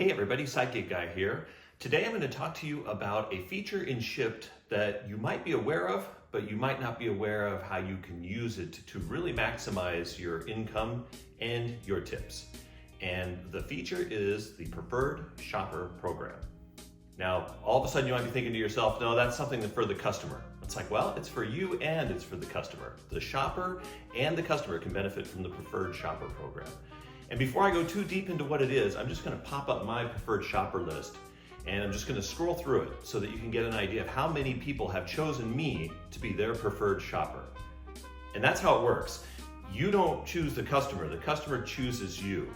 Hey everybody, Sidekick Guy here. Today I'm going to talk to you about a feature in Shipt that you might be aware of, but you might not be aware of how you can use it to really maximize your income and your tips. And the feature is the Preferred Shopper Program. Now, all of a sudden you might be thinking to yourself, no, that's something for the customer. It's like, well, it's for you and it's for the customer. The shopper and the customer can benefit from the Preferred Shopper Program. And before I go too deep into what it is, I'm just going to pop up my preferred shopper list and I'm just going to scroll through it so that you can get an idea of how many people have chosen me to be their preferred shopper. And that's how it works. You don't choose the customer chooses you.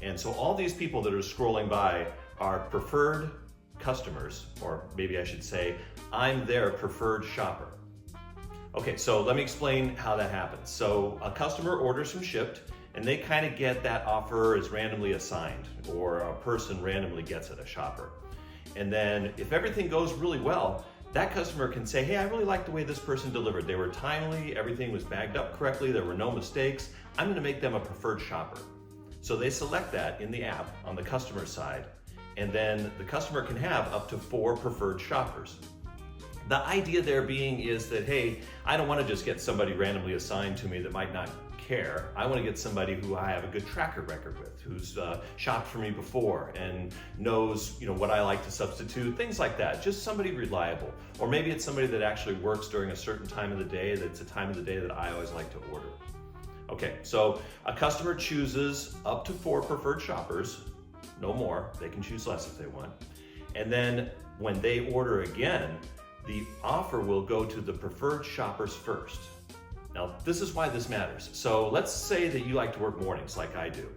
And so all these people that are scrolling by are preferred customers, or maybe I should say, I'm their preferred shopper. Okay, so let me explain how that happens. So a customer orders from Shipt, and they kind of get that offer as randomly assigned, or a person randomly gets it, a shopper. And then if everything goes really well, that customer can say, hey, I really like the way this person delivered. They were timely, everything was bagged up correctly, there were no mistakes. I'm gonna make them a preferred shopper. So they select that in the app on the customer side, and then the customer can have up to 4 preferred shoppers. The idea there being is that, hey, I don't wanna just get somebody randomly assigned to me that might not care. I want to get somebody who I have a good tracker record with, who's shopped for me before and knows, what I like to substitute, things like that. Just somebody reliable. Or maybe it's somebody that actually works during a certain time of the day, that's a time of the day that I always like to order. Okay, so a customer chooses up to 4 preferred shoppers, no more. They can choose less if they want. And then when they order again, the offer will go to the preferred shoppers first. Now, this is why this matters. So let's say that you like to work mornings like I do.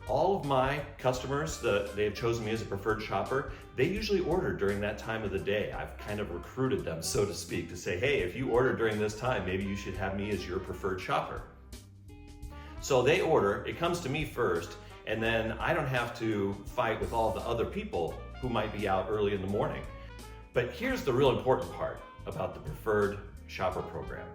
All of my customers that they have chosen me as a preferred shopper, they usually order during that time of the day. I've kind of recruited them, so to speak, to say, hey, if you order during this time, maybe you should have me as your preferred shopper. So they order, it comes to me first, and then I don't have to fight with all the other people who might be out early in the morning. But here's the real important part about the Preferred Shopper Program.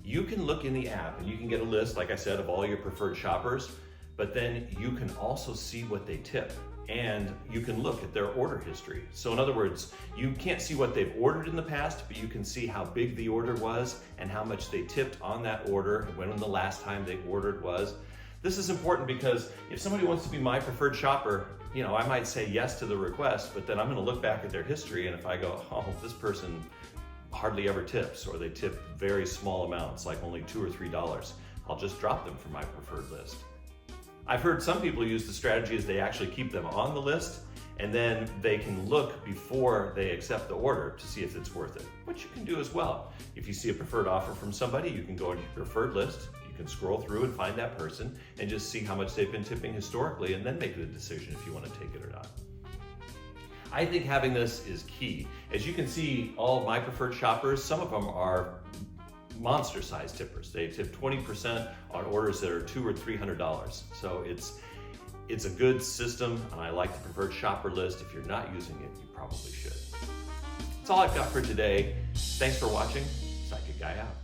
You can look in the app and you can get a list, like I said, of all your preferred shoppers, but then you can also see what they tip and you can look at their order history. So in other words, you can't see what they've ordered in the past, but you can see how big the order was and how much they tipped on that order, when the last time they ordered was. This is important because if somebody wants to be my preferred shopper, I might say yes to the request, but then I'm gonna look back at their history, and if I go, oh, this person hardly ever tips, or they tip very small amounts, like only $2 or $3, I'll just drop them from my preferred list. I've heard some people use the strategy is they actually keep them on the list, and then they can look before they accept the order to see if it's worth it, which you can do as well. If you see a preferred offer from somebody, you can go into your preferred list, you can scroll through and find that person and just see how much they've been tipping historically, and then make a decision if you want to take it or not. I think having this is key. As you can see, all of my preferred shoppers, some of them are monster-sized tippers. They tip 20% on orders that are $200 or $300. So it's a good system, and I like the preferred shopper list. If you're not using it, you probably should. That's all I've got for today. Thanks for watching. Sidekick Guy out.